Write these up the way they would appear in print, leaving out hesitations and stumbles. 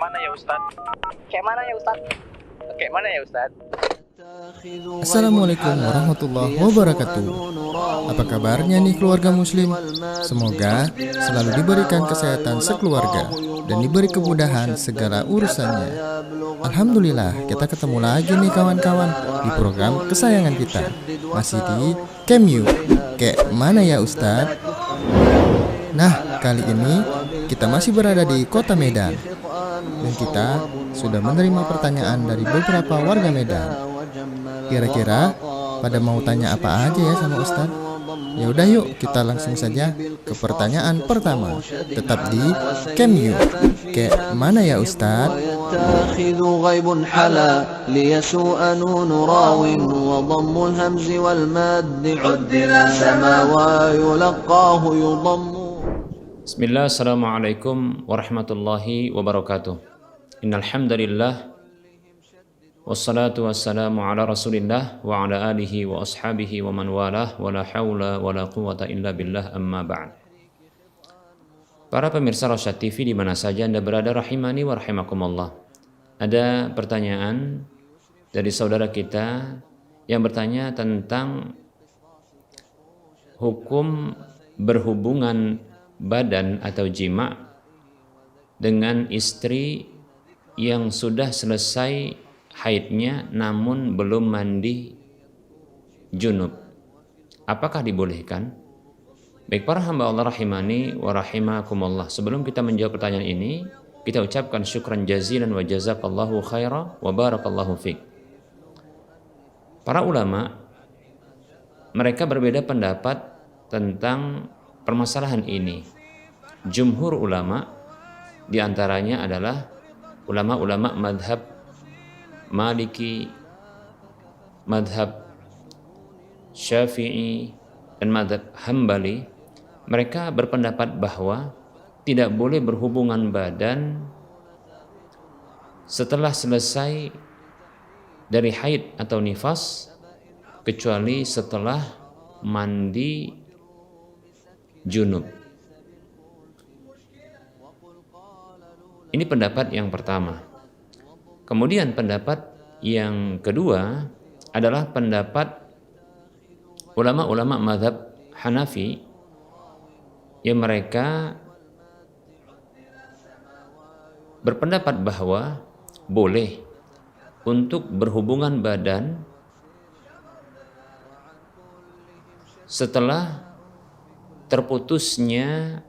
mana ya Ustaz? Kayak mana ya Ustaz? Kayak mana ya Ustaz? Assalamualaikum warahmatullahi wabarakatuh. Apa kabarnya nih keluarga muslim? Semoga selalu diberikan kesehatan sekeluarga dan diberi kemudahan segala urusannya. Alhamdulillah, kita ketemu lagi nih kawan-kawan di program kesayangan kita. Masih di Kemyu. Kayak mana ya Ustadz? Nah, kali ini kita masih berada di kota Medan. Dan kita sudah menerima pertanyaan dari beberapa warga Medan. Kira-kira pada mau tanya apa aja ya sama Ustadz? Ya udah yuk kita langsung saja ke pertanyaan pertama. Tetap di Kemyu. Kayak mana ya Ustadz? Bismillah, assalamualaikum warahmatullahi wabarakatuh. Innal hamdalillah wassalatu wassalamu ala rasulillah wa ala alihi wa ashabihi wa man walah wa la hawla wa la quwata illa billah amma ba'd. Para pemirsa Rosyad TV di mana saja Anda berada, rahimani wa rahimakumullah. Ada pertanyaan dari saudara kita yang bertanya tentang hukum berhubungan badan atau jima dengan istri yang sudah selesai haidnya namun belum mandi junub. Apakah dibolehkan? Baik para hamba Allah rahimani wa rahimakumullah. Sebelum kita menjawab pertanyaan ini, kita ucapkan syukran jazilan wa jazakallahu khaira wa barakallahu fiqh. Para ulama mereka berbeda pendapat tentang permasalahan ini. Jumhur ulama diantaranya adalah ulama-ulama madhab Maliki, madhab Syafi'i, dan madhab Hambali. Mereka berpendapat bahwa tidak boleh berhubungan badan setelah selesai dari haid atau nifas kecuali setelah mandi junub. Ini pendapat yang pertama. Kemudian pendapat yang kedua adalah pendapat ulama-ulama mazhab Hanafi yang mereka berpendapat bahwa boleh untuk berhubungan badan setelah terputusnya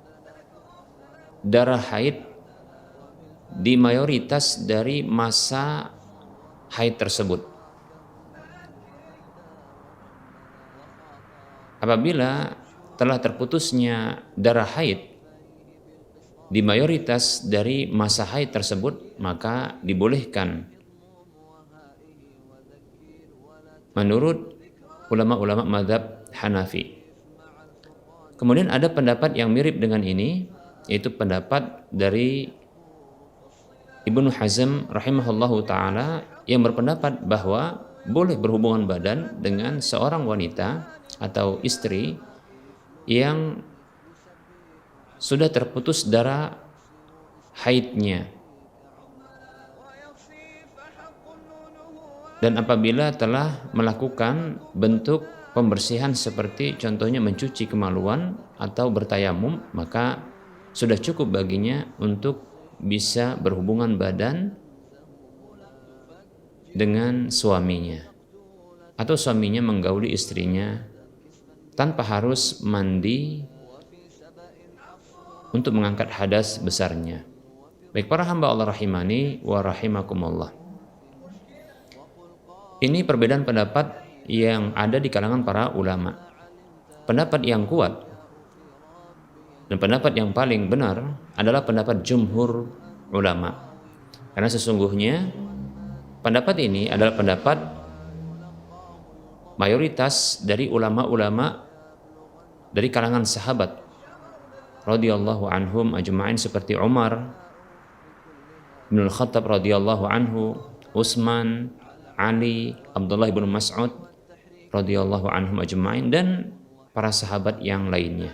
darah haid di mayoritas dari masa haid tersebut. Apabila telah terputusnya darah haid di mayoritas dari masa haid tersebut, maka dibolehkan menurut ulama-ulama mazhab Hanafi. Kemudian ada pendapat yang mirip dengan ini, yaitu pendapat dari Ibnu Hazm rahimahullahu ta'ala yang berpendapat bahwa boleh berhubungan badan dengan seorang wanita atau istri yang sudah terputus darah haidnya. Dan apabila telah melakukan bentuk pembersihan seperti contohnya mencuci kemaluan atau bertayamum, maka sudah cukup baginya untuk bisa berhubungan badan dengan suaminya atau suaminya menggauli istrinya tanpa harus mandi untuk mengangkat hadas besarnya. Baik para hamba Allah rahimani wa rahimakumullah. Ini perbedaan pendapat yang ada di kalangan para ulama. Pendapat yang kuat dan pendapat yang paling benar adalah pendapat jumhur ulama. Karena sesungguhnya pendapat ini adalah pendapat mayoritas dari ulama-ulama dari kalangan sahabat radhiyallahu anhum ajma'in seperti Umar bin Al-Khattab radhiyallahu anhu, Utsman, Ali, Abdullah bin Mas'ud radhiyallahu anhum ajma'in, dan para sahabat yang lainnya.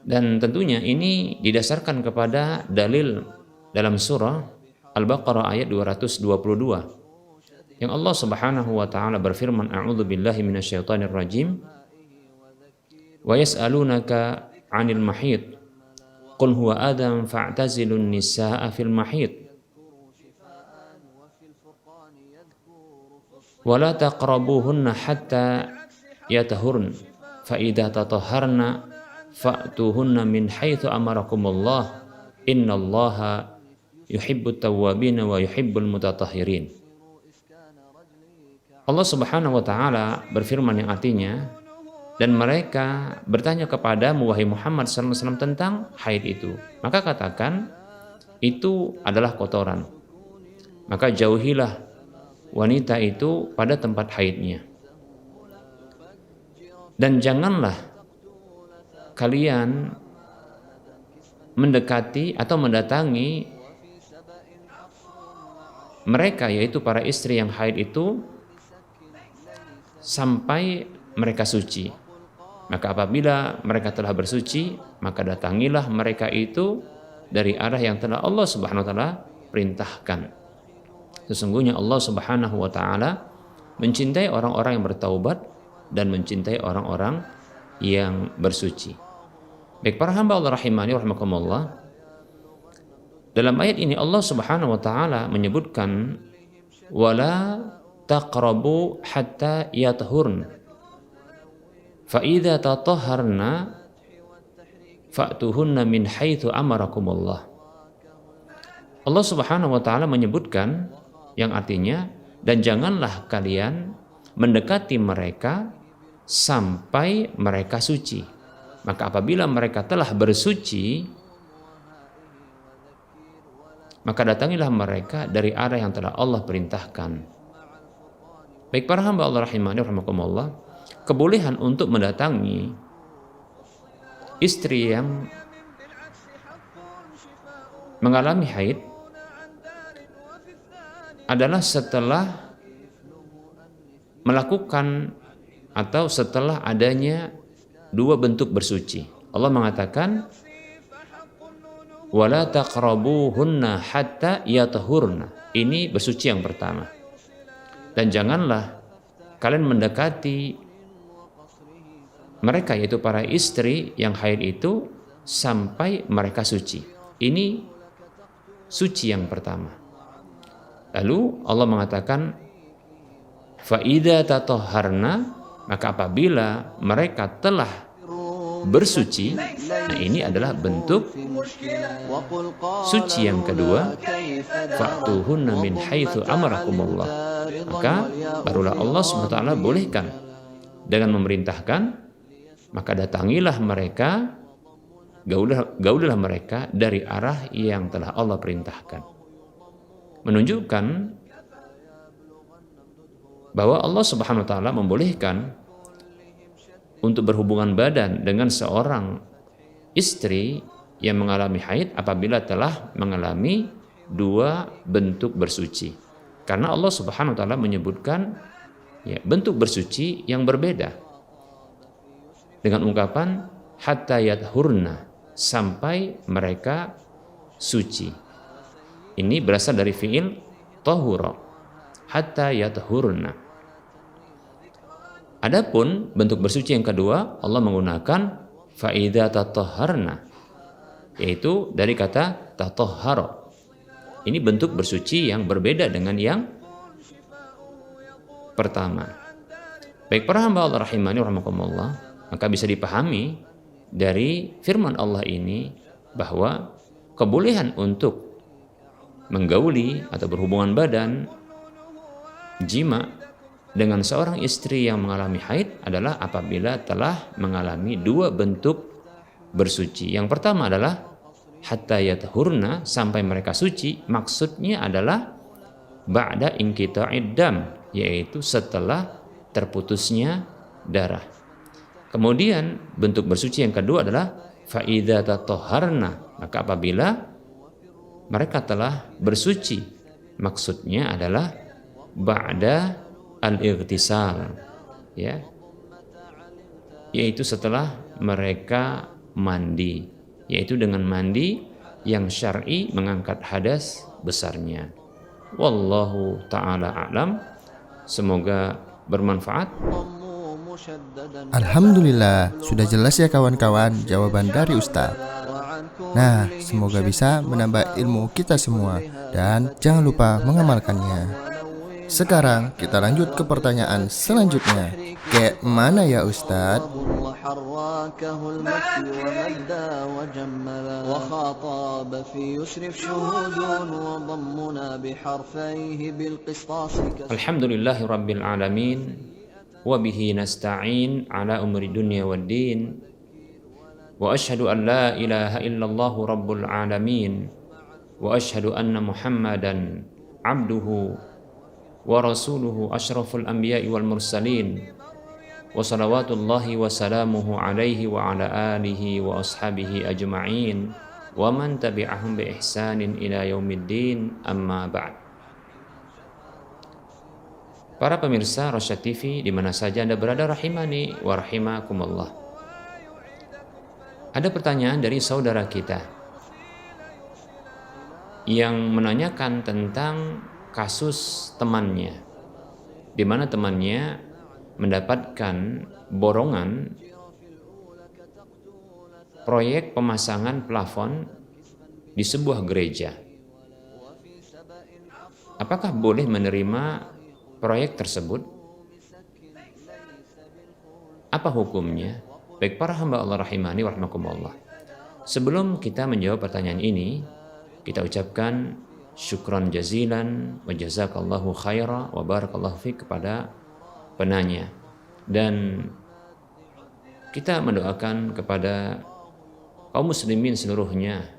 Dan tentunya ini didasarkan kepada dalil dalam surah Al-Baqarah ayat 222 yang Allah Subhanahu wa taala berfirman, a'udzu billahi minasyaitonir rajim, wa yas'alunaka 'anil mahid qul huwa adam fa'tazilun nisaa fil mahid wa la taqrabuhunna hatta yatahurn fa idza tatahharna fa'tuhunna min haitsu amarakumullah innallaha yuhibbut tawwabin wa yuhibbul mutatahhirin. Allah Subhanahu wa taala berfirman yang artinya, dan mereka bertanya kepadamu wahai Muhammad sallallahu alaihi wasallam tentang haid itu, maka katakan itu adalah kotoran, maka jauhilah wanita itu pada tempat haidnya, dan janganlah kalian mendekati atau mendatangi mereka, yaitu para istri yang haid itu, sampai mereka suci. Maka apabila mereka telah bersuci, maka datangilah mereka itu dari arah yang telah Allah Subhanahu wa taala perintahkan. Sesungguhnya Allah Subhanahu wa taala mencintai orang-orang yang bertaubat dan mencintai orang-orang yang bersuci. Baik para hamba Allah rahimani rahimakumullah, dalam ayat ini Allah Subhanahu wa taala menyebutkan wala taqrabu hatta yatahurn fa idza tatahharna fa'tuhunna min haitsu amarakumullah. Allah Subhanahu wa taala menyebutkan yang artinya, dan janganlah kalian mendekati mereka sampai mereka suci. Maka apabila mereka telah bersuci, maka datangilah mereka dari arah yang telah Allah perintahkan. Baik para hamba Allah rahimani rahimakumullah, kebolehan untuk mendatangi istri yang mengalami haid adalah setelah melakukan atau setelah adanya dua bentuk bersuci. Allah mengatakan wala taqrabuhunna hatta yatahurna. Ini bersuci yang pertama. Dan janganlah kalian mendekati mereka, yaitu para istri yang haid itu, sampai mereka suci. Ini suci yang pertama. Lalu Allah mengatakan fa idza tatahharna, maka apabila mereka telah bersuci, nah ini adalah bentuk suci yang kedua, fa'tuhunna min haitsu amarakumullah. Maka barulah Allah SWT bolehkan dengan memerintahkan, maka datangilah mereka, gaulilah mereka dari arah yang telah Allah perintahkan. Menunjukkan bahwa Allah Subhanahu wa taala membolehkan untuk berhubungan badan dengan seorang istri yang mengalami haid apabila telah mengalami dua bentuk bersuci. Karena Allah Subhanahu wa taala menyebutkan bentuk bersuci yang berbeda dengan ungkapan hatta yathurna, sampai mereka suci. Ini berasal dari fiil tahura, hatta yathurna. Adapun bentuk bersuci yang kedua, Allah menggunakan fa idza tatahharna, yaitu dari kata tatahhara. Ini bentuk bersuci yang berbeda dengan yang pertama. Baik para hamba Allah rahimani rahimakumullah, maka bisa dipahami dari firman Allah ini bahwa kebolehan untuk menggauli atau berhubungan badan, jima dengan seorang istri yang mengalami haid adalah apabila telah mengalami dua bentuk bersuci. Yang pertama adalah hatta yatahurna, sampai mereka suci. Maksudnya adalah ba'da inqita'id dam, yaitu setelah terputusnya darah. Kemudian bentuk bersuci yang kedua adalah fa idza tatahharna, maka apabila mereka telah bersuci. Maksudnya adalah ba'da al-ightisal, yaitu setelah mereka mandi, yaitu dengan mandi yang syar'i mengangkat hadas besarnya. Wallahu ta'ala a'lam. Semoga bermanfaat. Alhamdulillah, sudah jelas ya kawan-kawan jawaban dari Ustadz. Nah, semoga bisa menambah ilmu kita semua dan jangan lupa mengamalkannya. Sekarang kita lanjut ke pertanyaan selanjutnya. Kayak mana ya Ustadz? Alhamdulillahi rabbil alamin. Wabihi nasta'in ala umri dunya waddin. Wa ashhadu an la ilaha illallah rabbul alamin. Wa ashhadu anna Muhammadan abduhu wa rasuluhu asyraful anbiya'i wal mursalin. Wa salawatullahi wa salamuhu alaihi wa ala alihi wa ashabihi ajma'in wa man tabi'ahum bi ihsanin ila yaumiddin, amma ba'd. Para pemirsa Rosyad TV di mana saja Anda berada, rahimani wa rahimakumullah. Ada pertanyaan dari saudara kita yang menanyakan tentang kasus temannya, di mana temannya mendapatkan borongan proyek pemasangan plafon di sebuah gereja. Apakah boleh menerima proyek tersebut? Apa hukumnya? Baik para hamba Allah rahimani wa rahmakumullah. Sebelum kita menjawab pertanyaan ini, kita ucapkan syukran jazilan wa jazakallahu khaira wa barakallahu fiik kepada penanya, dan kita mendoakan kepada kaum muslimin seluruhnya.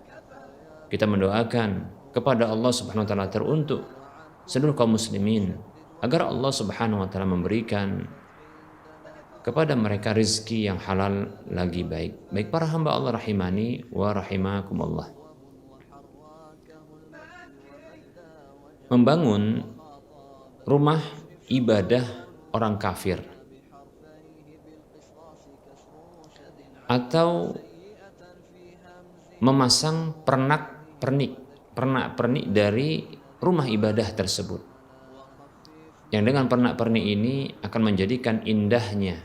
Kita mendoakan kepada Allah Subhanahu wa taala teruntuk seluruh kaum muslimin agar Allah Subhanahu wa taala memberikan kepada mereka rezeki yang halal lagi baik. Baik para hamba Allah rahimani wa rahimakumullah. Membangun rumah ibadah orang kafir atau memasang pernak-pernik dari rumah ibadah tersebut, yang dengan pernak-pernik ini akan menjadikan indahnya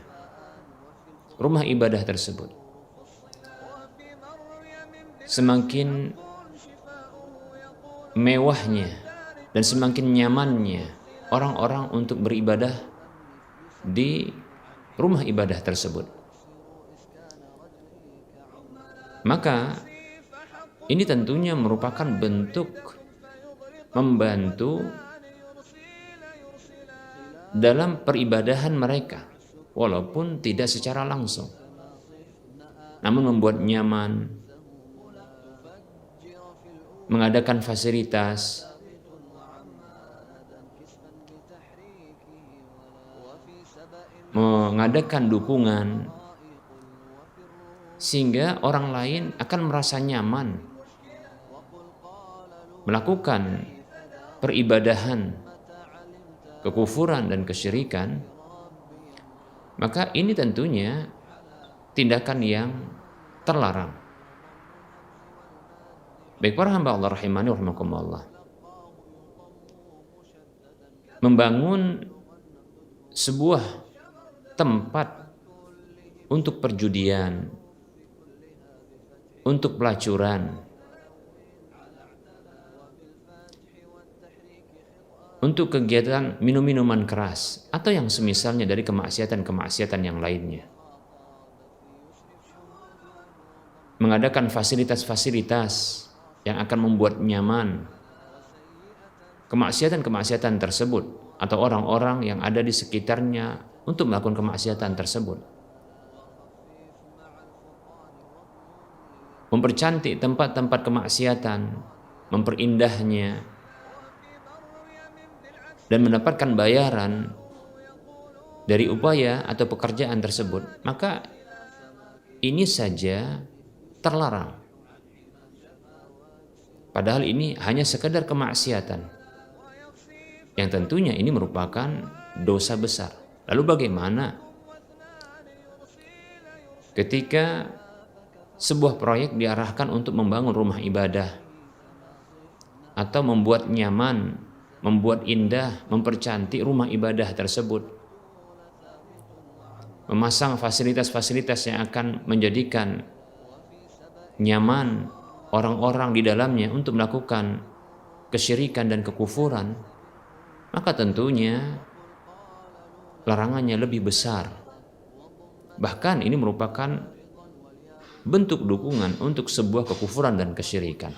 rumah ibadah tersebut, semakin mewahnya dan semakin nyamannya orang-orang untuk beribadah di rumah ibadah tersebut. Maka ini tentunya merupakan bentuk membantu dalam peribadahan mereka, walaupun tidak secara langsung, namun membuat nyaman, mengadakan fasilitas, mengadakan dukungan, sehingga orang lain akan merasa nyaman melakukan peribadahan kekufuran dan kesyirikan. Maka ini tentunya tindakan yang terlarang. Baik para hamba Allah rahimani wa rahimakumullah, membangun sebuah tempat untuk perjudian, untuk pelacuran, untuk kegiatan minum-minuman keras atau yang semisalnya dari kemaksiatan-kemaksiatan yang lainnya. Mengadakan fasilitas-fasilitas yang akan membuat nyaman kemaksiatan-kemaksiatan tersebut atau orang-orang yang ada di sekitarnya untuk melakukan kemaksiatan tersebut. Mempercantik tempat-tempat kemaksiatan, memperindahnya, dan mendapatkan bayaran dari upaya atau pekerjaan tersebut, maka ini saja terlarang. Padahal ini hanya sekedar kemaksiatan, yang tentunya ini merupakan dosa besar. Lalu bagaimana ketika sebuah proyek diarahkan untuk membangun rumah ibadah atau membuat nyaman, membuat indah, mempercantik rumah ibadah tersebut, memasang fasilitas-fasilitas yang akan menjadikan nyaman orang-orang di dalamnya untuk melakukan kesyirikan dan kekufuran, maka tentunya larangannya lebih besar. Bahkan ini merupakan bentuk dukungan untuk sebuah kekufuran dan kesyirikan.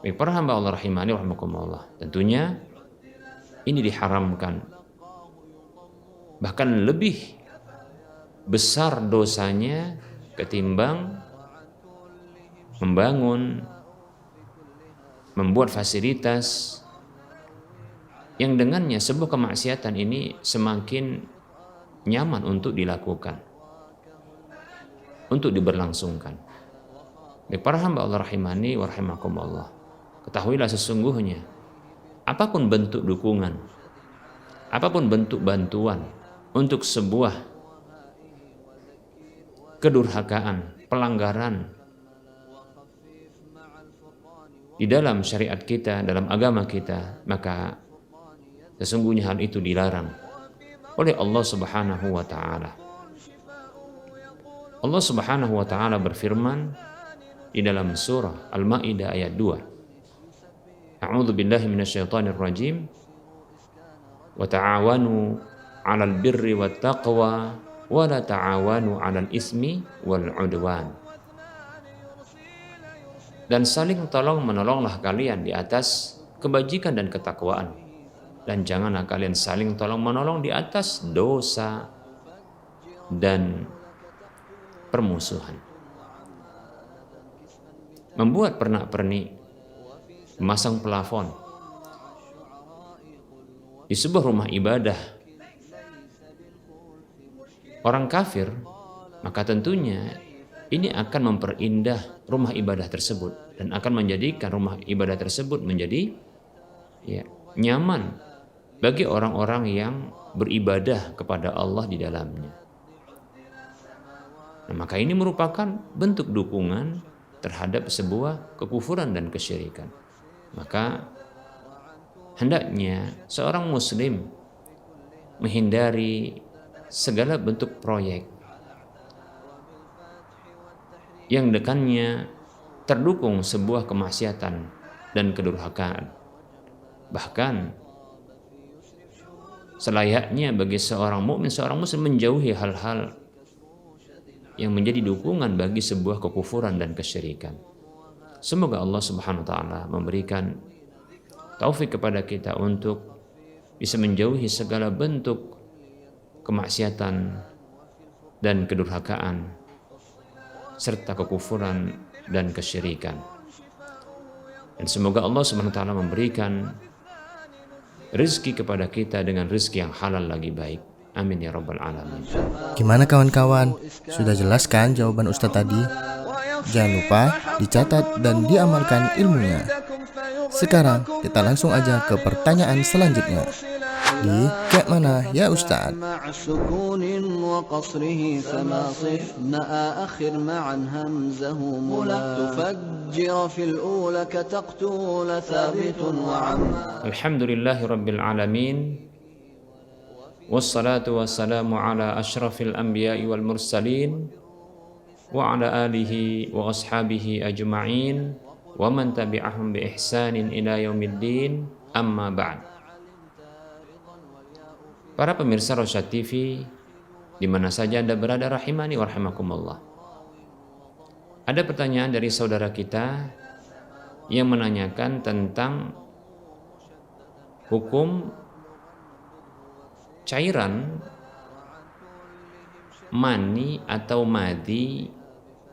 Baik para hamba Allah rahimani rahimakumullah, tentunya ini diharamkan. Bahkan lebih besar dosanya ketimbang membangun, membuat fasilitas yang dengannya sebuah kemaksiatan ini semakin nyaman untuk dilakukan, untuk diberlangsungkan. Baik para hamba Allah rahimani wa rahimakumullah, ketahuilah sesungguhnya apapun bentuk dukungan, apapun bentuk bantuan untuk sebuah kedurhakaan, pelanggaran di dalam syariat kita, dalam agama kita, maka sesungguhnya hal itu dilarang oleh Allah Subhanahu wa taala. Allah Subhanahu wa taala berfirman di dalam surah Al-Maidah ayat 2. A'udzu billahi minasyaitonir rajim. Wa ta'awanu 'alal birri wat taqwa wa la ta'awanu 'alal ismi wal 'udwan. Dan saling tolong menolonglah kalian di atas kebajikan dan ketakwaan, dan janganlah kalian saling tolong menolong di atas dosa dan permusuhan. Membuat pernak-pernik, memasang plafon di sebuah rumah ibadah orang kafir, maka tentunya ini akan memperindah rumah ibadah tersebut dan akan menjadikan rumah ibadah tersebut menjadi nyaman bagi orang-orang yang beribadah kepada Allah di dalamnya. Nah, maka ini merupakan bentuk dukungan terhadap sebuah kekufuran dan kesyirikan. Maka hendaknya seorang muslim menghindari segala bentuk proyek yang dekannya terdukung sebuah kemaksiatan dan kedurhakaan. Bahkan selayaknya bagi seorang mukmin, seorang muslim menjauhi hal-hal yang menjadi dukungan bagi sebuah kekufuran dan kesyirikan. Semoga Allah Subhanahu wa taala memberikan taufik kepada kita untuk bisa menjauhi segala bentuk kemaksiatan dan kedurhakaan serta kekufuran dan kesyirikan. Dan semoga Allah Subhanahu wa taala memberikan rezeki kepada kita dengan rezeki yang halal lagi baik. Amin ya rabbal alamin. Gimana kawan-kawan? Sudah jelas kan jawaban Ustadz tadi? Jangan lupa dicatat dan diamalkan ilmunya. Sekarang kita langsung aja ke pertanyaan selanjutnya. Di kayak mana ya Ustadz? Alhamdulillahi rabbil alamin. Wassalatu wassalamu ala ashrafil anbiya'i wal mursalin wa ala alihi wa ashabihi ajma'in wa man tabi'ahum bi ihsanin ila yaumiddin, amma ba'd. Para pemirsa Rosyad TV di mana saja Anda berada rahimani wa rahimakumullah. Ada pertanyaan dari saudara kita yang menanyakan tentang hukum cairan mani atau madi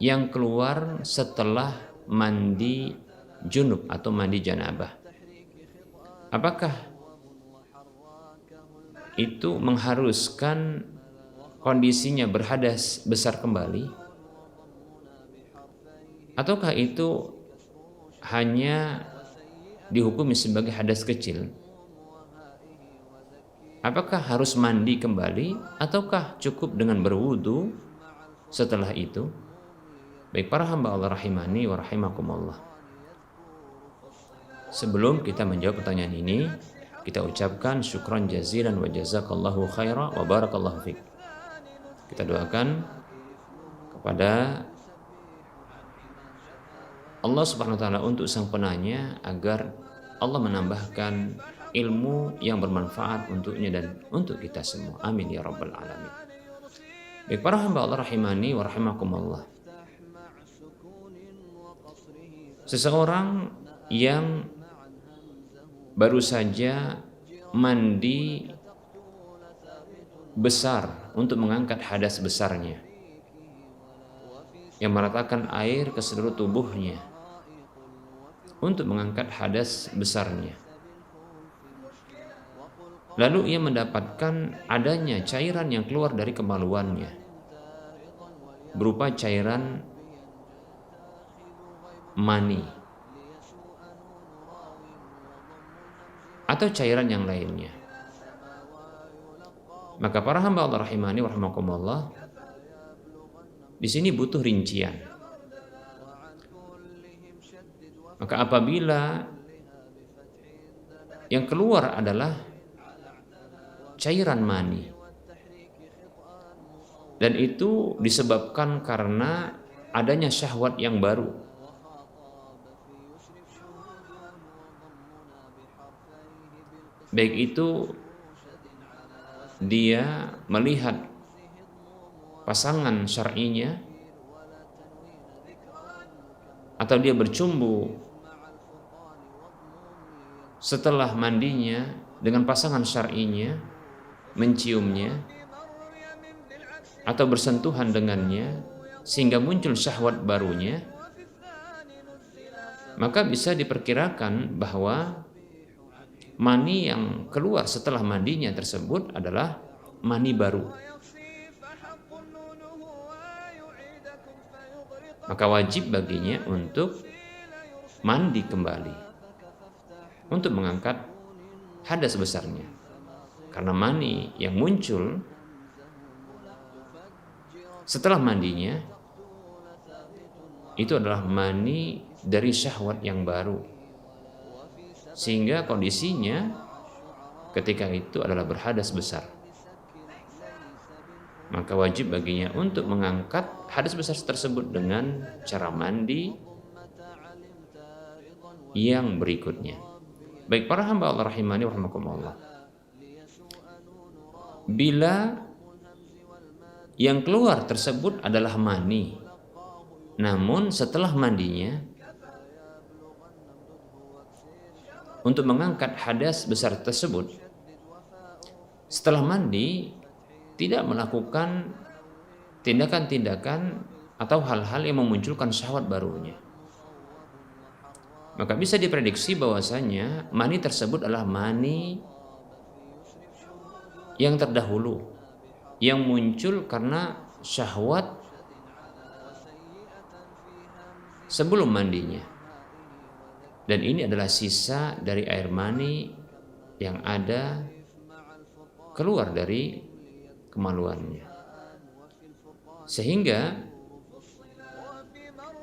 yang keluar setelah mandi junub atau mandi janabah. Apakah itu mengharuskan kondisinya berhadas besar kembali? Ataukah itu hanya dihukumi sebagai hadas kecil? Apakah harus mandi kembali ataukah cukup dengan berwudu Setelah itu, baik para hamba Allah rahimani wa rahimakumullah, sebelum kita menjawab pertanyaan ini, kita ucapkan syukran jazilan wa jazakallahu khaira wa barakallahu fiik. Kita doakan kepada Allah Subhanahu wa taala untuk sang penanya agar Allah menambahkan ilmu yang bermanfaat untuknya dan untuk kita semua. Amin ya rabbal alamin. Baik para hamba Allah rahimani wa rahimakumullah. Seseorang yang baru saja mandi besar untuk mengangkat hadas besarnya, yang meratakan air ke seluruh tubuhnya untuk mengangkat hadas besarnya. Lalu ia mendapatkan adanya cairan yang keluar dari kemaluannya, berupa cairan mani atau cairan yang lainnya. Maka para hamba Allah rahimani wa rahimakumullah, di sini butuh rincian. Maka apabila yang keluar adalah cairan mani, dan itu disebabkan karena adanya syahwat yang baru, baik itu dia melihat pasangan syar'inya atau dia bercumbu setelah mandinya dengan pasangan syar'inya, menciumnya atau bersentuhan dengannya sehingga muncul syahwat barunya, maka bisa diperkirakan bahwa mani yang keluar setelah mandinya tersebut adalah mani baru. Maka wajib baginya untuk mandi kembali untuk mengangkat hadas besarnya, karena mani yang muncul setelah mandinya itu adalah mani dari syahwat yang baru, sehingga kondisinya ketika itu adalah berhadas besar. Maka wajib baginya untuk mengangkat hadas besar tersebut dengan cara mandi yang berikutnya. Baik para hamba Allah rahimani wa rahimakumullah, bila yang keluar tersebut adalah mani, namun setelah mandinya untuk mengangkat hadas besar tersebut, setelah mandi tidak melakukan tindakan-tindakan atau hal-hal yang memunculkan syahwat barunya, maka bisa diprediksi bahwasanya mani tersebut adalah mani yang terdahulu, yang muncul karena syahwat sebelum mandinya. Dan ini adalah sisa dari air mani yang ada keluar dari kemaluannya, sehingga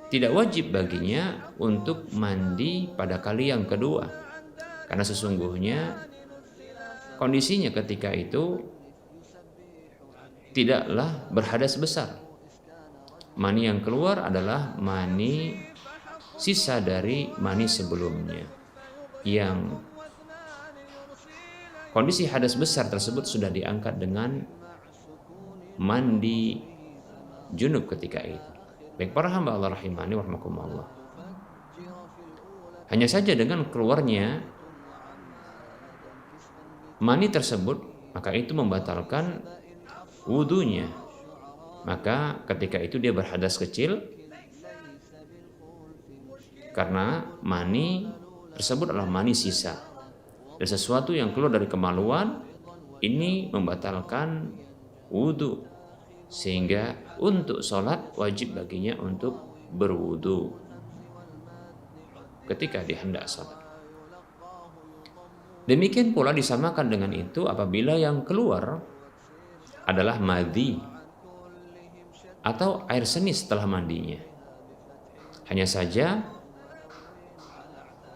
tidak wajib baginya untuk mandi pada kali yang kedua, karena sesungguhnya kondisinya ketika itu tidaklah berhadas besar. Mani yang keluar adalah mani sisa dari mani sebelumnya, yang kondisi hadas besar tersebut sudah diangkat dengan mandi junub ketika itu. Baik para hamba Allah rahimani wa rahimakumullah, hanya saja dengan keluarnya mani tersebut, maka itu membatalkan wudunya. Maka ketika itu dia berhadas kecil, karena mani tersebut adalah mani sisa, dan sesuatu yang keluar dari kemaluan ini membatalkan wudu, sehingga untuk sholat wajib baginya untuk berwudu ketika dia hendak sholat. Demikian pula disamakan dengan itu apabila yang keluar adalah madhi atau air seni setelah mandinya. Hanya saja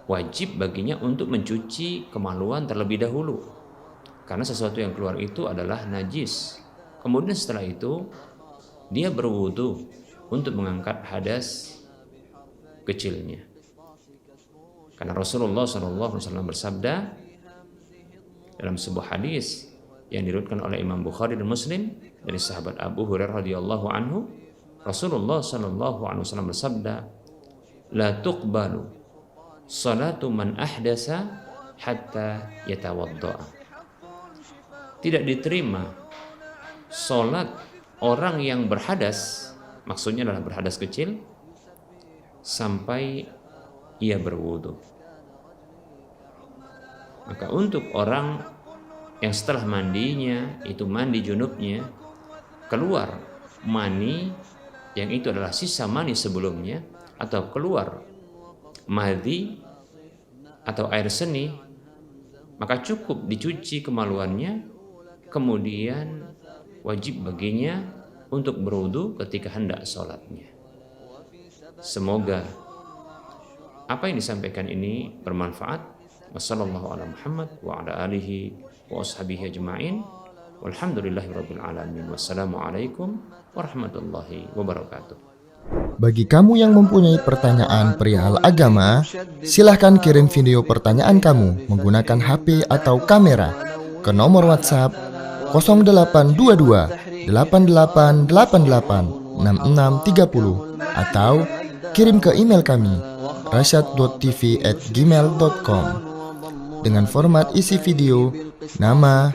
wajib baginya untuk mencuci kemaluan terlebih dahulu, karena sesuatu yang keluar itu adalah najis. Kemudian setelah itu dia berwudu untuk mengangkat hadas kecilnya. Karena Rasulullah SAW bersabda dalam sebuah hadis yang diriwayatkan oleh Imam Bukhari dan Muslim dari sahabat Abu Hurairah radhiyallahu anhu, Rasulullah SAW bersabda, "La tuqbalu salatu man ahdasa hatta yatawadda'a." Tidak diterima salat orang yang berhadas, maksudnya adalah berhadas kecil, sampai ia berwudu. Maka untuk orang yang setelah mandinya, itu mandi junubnya, keluar mani yang itu adalah sisa mani sebelumnya, atau keluar madhi atau air seni, maka cukup dicuci kemaluannya, kemudian wajib baginya untuk berwudu ketika hendak sholatnya. Semoga apa yang disampaikan ini bermanfaat. Wassallallahu ala Muhammad wa ala alihi wa ashabihi ajma'in. Walhamdulillahirabbil alamin. Wassalamualaikum warahmatullahi wabarakatuh. Bagi kamu yang mempunyai pertanyaan perihal agama, silahkan kirim video pertanyaan kamu menggunakan HP atau kamera ke nomor WhatsApp 0822 8888 6630 atau kirim ke email kami rasyad.tv@gmail.com dengan format isi video, nama,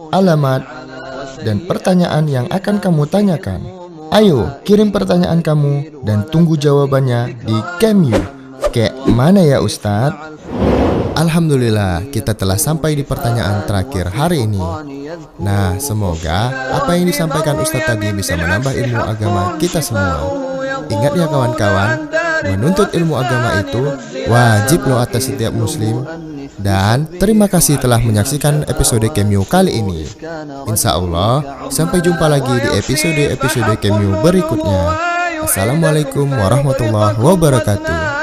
alamat, dan pertanyaan yang akan kamu tanyakan. Ayo, kirim pertanyaan kamu dan tunggu jawabannya di Cameo. Kayak mana ya Ustadz? Alhamdulillah, kita telah sampai di pertanyaan terakhir hari ini. Nah, semoga apa yang disampaikan Ustadz tadi bisa menambah ilmu agama kita semua. Ingat ya kawan-kawan, menuntut ilmu agama itu wajib loh atas setiap muslim. Dan terima kasih telah menyaksikan episode Cameo kali ini. Insya Allah, sampai jumpa lagi di episode Cameo berikutnya. Assalamualaikum warahmatullahi wabarakatuh.